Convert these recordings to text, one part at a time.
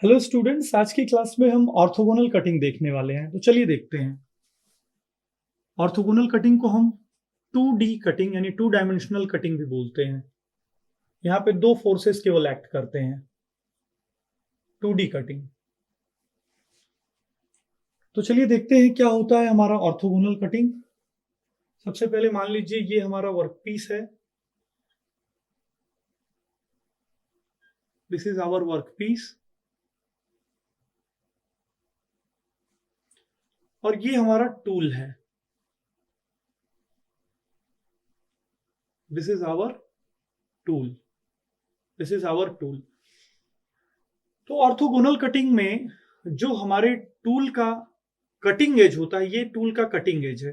Hello students, आज की class में हम ऑर्थोगोनल कटिंग देखने वाले हैं। तो चलिए देखते हैं। ऑर्थोगोनल कटिंग को हम 2D कटिंग यानी टू डायमेंशनल कटिंग भी बोलते हैं। यहाँ पे दो फोर्सेस केवल एक्ट करते हैं। 2D cutting. तो चलिए देखते हैं क्या होता है हमारा ऑर्थोगोनल कटिंग। सबसे पहले मान लीजिए ये हमारा वर्क पीस है। This is our work piece और ये हमारा टूल है। This is our tool. This is our tool. तो ऑर्थोगोनल कटिंग में जो हमारे टूल का कटिंग एज होता है, ये टूल का कटिंग एज है।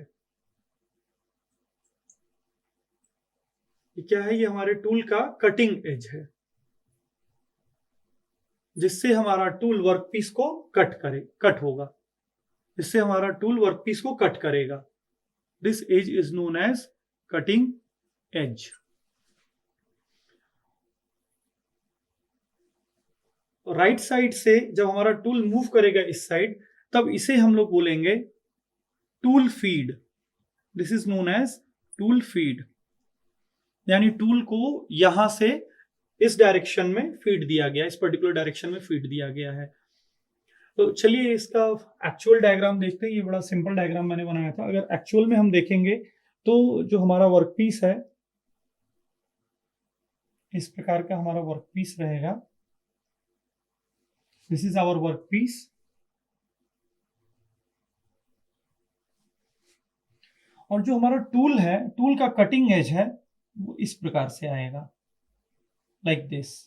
ये क्या है? ये हमारे टूल का कटिंग एज है, जिससे हमारा टूल वर्कपीस को कट होगा। जिससे हमारा टूल वर्कपीस को कट करेगा। This edge is known as cutting edge. Right side से जब हमारा टूल मूव करेगा इस साइड, तब इसे हम लोग बोलेंगे tool feed. This is known as tool feed. यानी टूल को यहां से इस डायरेक्शन में फीड दिया गया, इस पर्टिकुलर डायरेक्शन में फीड दिया गया है। तो चलिए इसका एक्चुअल डायग्राम देखते हैं। ये बड़ा सिंपल डायग्राम मैंने बनाया था। अगर एक्चुअल में हम देखेंगे तो जो हमारा वर्कपीस है, इस प्रकार का हमारा वर्कपीस रहेगा। This is our workpiece. और जो हमारा टूल है, टूल का कटिंग एज है, वो इस प्रकार से आएगा, like this.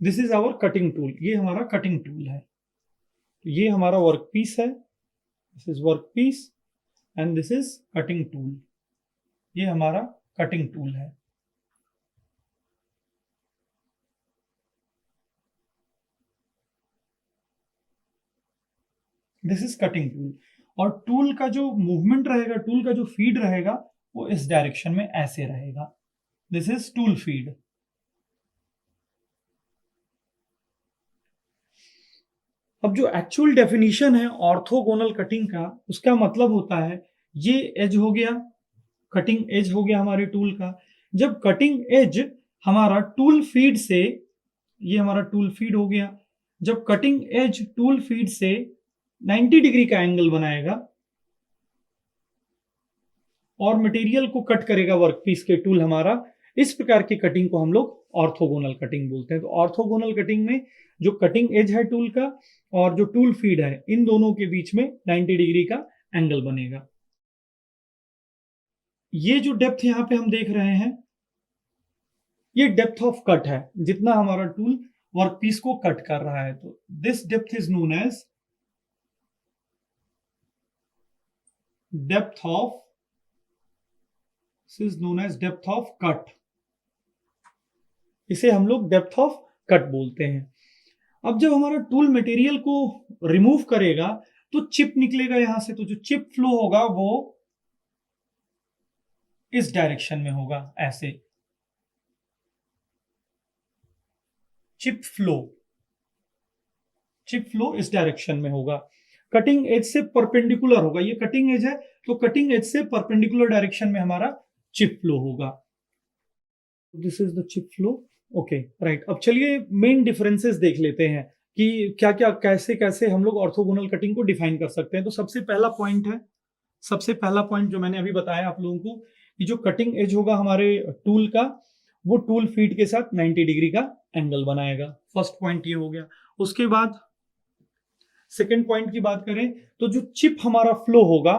This is our cutting tool. ये हमारा कटिंग टूल है। तो ये हमारा वर्कपीस है। This is workpiece and this is cutting tool. ये हमारा कटिंग टूल है। This is cutting tool. और टूल का जो मूवमेंट रहेगा, टूल का जो फीड रहेगा, वो इस डायरेक्शन में ऐसे रहेगा। This is tool feed. अब जो एक्चुअल डेफिनेशन है ऑर्थोगोनल कटिंग का, उसका मतलब होता है ये एज हो गया, कटिंग एज हो गया हमारे टूल का। जब कटिंग एज हमारा टूल फीड से, ये हमारा टूल फीड हो गया, जब कटिंग एज टूल फीड से 90 डिग्री का एंगल बनाएगा और मटेरियल को कट करेगा वर्कपीस के टूल हमारा, इस प्रकार की कटिंग को हम लोग ऑर्थोगोनल कटिंग बोलते हैं। तो ऑर्थोगोनल कटिंग में जो कटिंग एज है टूल का और जो टूल फीड है, इन दोनों के बीच में 90 डिग्री का एंगल बनेगा। ये जो डेप्थ यहां पे हम देख रहे हैं, ये डेप्थ ऑफ कट है, जितना हमारा टूल वर्कपीस को कट कर रहा है। तो this depth is known as depth of depth of cut. इसे हम लोग डेप्थ ऑफ कट बोलते हैं। अब जब हमारा टूल मटेरियल को रिमूव करेगा तो चिप निकलेगा यहां से। तो जो चिप फ्लो होगा वो इस डायरेक्शन में होगा, ऐसे। चिप फ्लो इस डायरेक्शन में होगा। कटिंग एज से परपेंडिकुलर होगा। ये कटिंग एज है, तो कटिंग एज से परपेंडिकुलर डायरेक्शन में हमारा चिप फ्लो होगा। This is the chip flow. Okay, right. अब चलिए मेन डिफरेंसेस देख लेते हैं कि क्या क्या, कैसे कैसे हम लोग ऑर्थोगोनल कटिंग को डिफाइन कर सकते हैं। तो सबसे पहला पॉइंट जो मैंने अभी बताया आप लोगों को, कि जो कटिंग एज होगा हमारे टूल का, वो टूल फीड के साथ 90 डिग्री का एंगल बनाएगा। फर्स्ट पॉइंट ये हो गया। उसके बाद सेकेंड पॉइंट की बात करें तो जो चिप हमारा फ्लो होगा,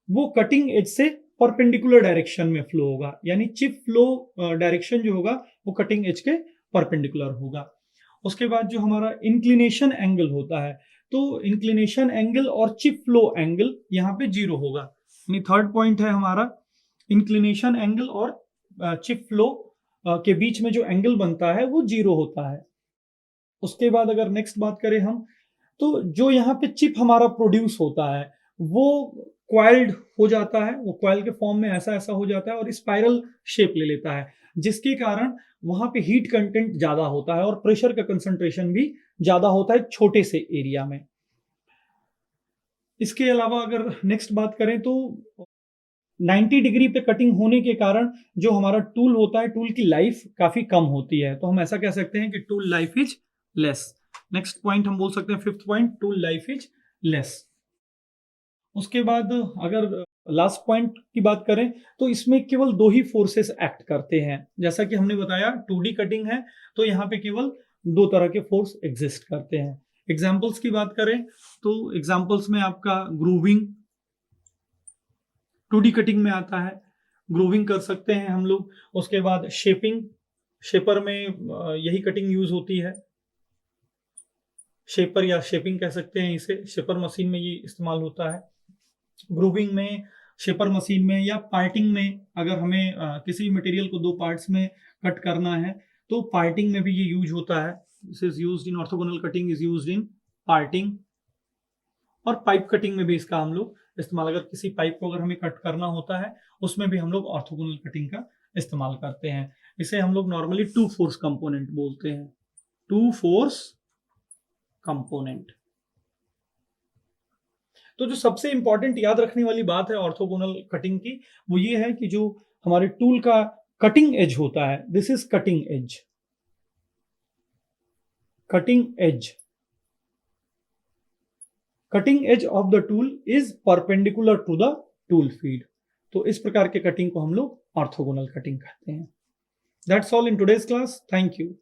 वो कटिंग एज से परपेंडिकुलर डायरेक्शन में फ्लो होगा। यानी चिप फ्लो डायरेक्शन जो होगा वो कटिंग एज के परपेंडिकुलर होगा। उसके बाद जो हमारा इंक्लिनेशन एंगल होता है, तो इंक्लिनेशन एंगल और चिप फ्लो एंगल यहाँ पे जीरो होगा। यानी थर्ड पॉइंट है हमारा, इंक्लिनेशन एंगल और चिप फ्लो के बीच में जो एंगल बनता है वो जीरो होता है। उसके बाद अगर नेक्स्ट बात करें हम, तो जो यहाँ पे चिप हमारा प्रोड्यूस होता है वो क्वाइल्ड हो जाता है, वो क्वाइल के फॉर्म में ऐसा ऐसा हो जाता है और स्पाइरल शेप ले लेता है, जिसके कारण वहां पे हीट कंटेंट ज्यादा होता है और प्रेशर का कंसंट्रेशन भी ज्यादा होता है छोटे से एरिया में। इसके अलावा अगर नेक्स्ट बात करें तो 90 डिग्री पे कटिंग होने के कारण जो हमारा टूल होता है, टूल की लाइफ काफी कम होती है, तो हम ऐसा कह सकते हैं कि tool life is less. Next point हम बोल सकते हैं, fifth point, tool life is less. उसके बाद अगर लास्ट पॉइंट की बात करें तो इसमें केवल दो ही फोर्सेस एक्ट करते हैं, जैसा कि हमने बताया 2D कटिंग है तो यहाँ पे केवल दो तरह के फोर्स एग्जिस्ट करते हैं। एग्जाम्पल्स की बात करें तो एग्जाम्पल्स में आपका ग्रूविंग 2D कटिंग में आता है, ग्रूविंग कर सकते हैं हम लोग। उसके बाद शेपिंग, शेपर में यही कटिंग यूज होती है, शेपर या शेपिंग कह सकते हैं इसे, शेपर मशीन में ये इस्तेमाल होता है। ग्रूविंग में, शेपर मशीन में या पार्टिंग में, अगर हमें किसी मटेरियल को दो पार्ट्स में कट करना है तो पार्टिंग में भी ये यूज होता है। This is used in orthogonal cutting, is used in parting. और पाइप कटिंग में भी इसका हम लोग इस्तेमाल, अगर किसी पाइप को अगर हमें कट करना होता है उसमें भी हम लोग ऑर्थोगोनल कटिंग का इस्तेमाल करते हैं। इसे हम लोग नॉर्मली टू फोर्स कंपोनेंट बोलते हैं, टू फोर्स कंपोनेंट। तो जो सबसे इंपॉर्टेंट याद रखने वाली बात है ऑर्थोगोनल कटिंग की, वो ये है कि जो हमारे टूल का कटिंग एज होता है, this is cutting edge, cutting edge, cutting edge of the tool is perpendicular to the tool feed. तो इस प्रकार के कटिंग को हम लोग ऑर्थोगोनल कटिंग कहते हैं। That's all in today's class, thank you.